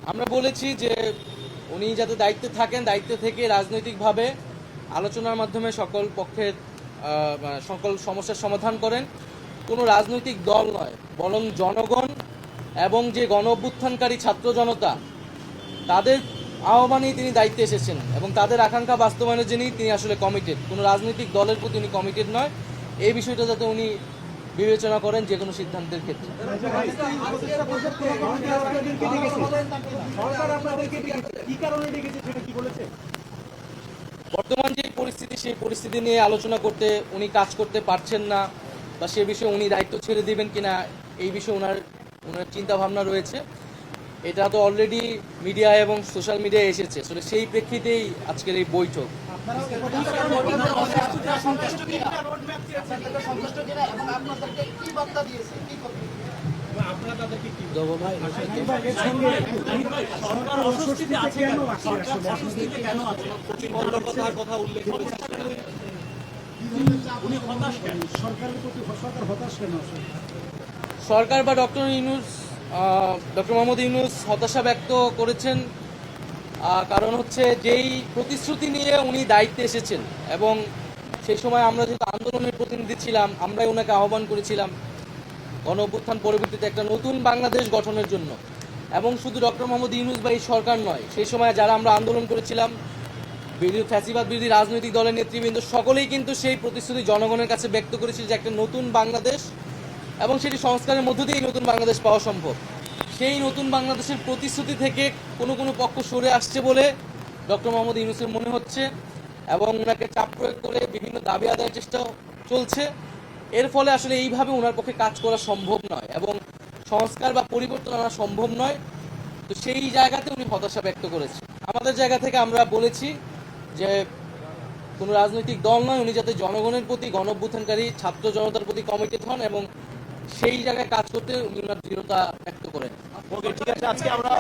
আমরা বলেছি যে উনি যাতে দায়িত্বে থাকেন, দায়িত্বে থেকে রাজনৈতিকভাবে আলোচনার মাধ্যমে সকল পক্ষের সকল সমস্যার সমাধান করেন। কোনো রাজনৈতিক দল নয়, বরং জনগণ এবং যে গণ অভ্যুত্থানকারী ছাত্র জনতা, তাদের আহ্বানেই তিনি দায়িত্বে এসেছেন এবং তাদের আকাঙ্ক্ষা বাস্তবায়নের জন্যই তিনি আসলে কমিটেড। কোনো রাজনৈতিক দলের প্রতি উনি কমিটেড নয়। এই বিষয়টা যাতে উনি বিবেচনা করেন যে কোনো সিদ্ধান্তের ক্ষেত্রে। বর্তমান যে পরিস্থিতি, সেই পরিস্থিতি নিয়ে আলোচনা করতে উনি কাজ করতে পারছেন না, বা সে বিষয়ে উনি দায়িত্ব ছেড়ে দিবেন কিনা এই বিষয়ে ওনার চিন্তা ভাবনা রয়েছে। এটা তো অলরেডি মিডিয়া এবং সোশ্যাল মিডিয়ায় এসেছে, আসলে সেই প্রেক্ষিতেই আজকের এই বৈঠক। সরকার বা ডক্টর মোহাম্মদ ইউনূস হতাশা ব্যক্ত করেছেন, কারণ হচ্ছে যেই প্রতিশ্রুতি নিয়ে উনি দায়িত্বে এসেছেন, এবং সেই সময় আমরা যেহেতু আন্দোলনের প্রতিনিধি ছিলাম, আমরাই ওনাকে আহ্বান করেছিলাম গণ অভ্যুত্থান পরবর্তীতে একটা নতুন বাংলাদেশ গঠনের জন্য। এবং শুধু ডক্টর মোহাম্মদ ইউনূস বা এই সরকার নয়, সেই সময় যারা আমরা আন্দোলন করেছিলাম, ফ্যাসিবাদ বিরোধী রাজনৈতিক দলের নেতৃবৃন্দ সকলেই কিন্তু সেই প্রতিশ্রুতি জনগণের কাছে ব্যক্ত করেছিল যে একটা নতুন বাংলাদেশ এবং সেটি সংস্কারের মধ্য দিয়েই নতুন বাংলাদেশ পাওয়া সম্ভব। সেই নতুন বাংলাদেশের প্রতিশ্রুতি থেকে কোনো পক্ষ সরে আসছে বলে ডক্টর মোহাম্মদ ইউনূসের মনে হচ্ছে, এবং ওনাকে চাপ প্রয়োগ করে বিভিন্ন দাবি আদায়ের চেষ্টা চলছে। এর ফলে আসলে এইভাবে ওনার পক্ষে কাজ করা সম্ভব নয় এবং সংস্কার বা পরিবর্তন আনা সম্ভব নয়। তো সেই জায়গাতে উনি হতাশা ব্যক্ত করেছে। আমাদের জায়গা থেকে আমরা বলেছি যে কোনো রাজনৈতিক দল নয়, উনি যাতে জনগণের প্রতি, গণ অভ্যুত্থানকারী ছাত্র জনতার প্রতি কমিটেড হন এবং সেই জায়গায় কাজ করতে উনি ওনার দৃঢ়তা ব্যক্ত করেন। ওকে, ঠিক আছে, আজকে আমরা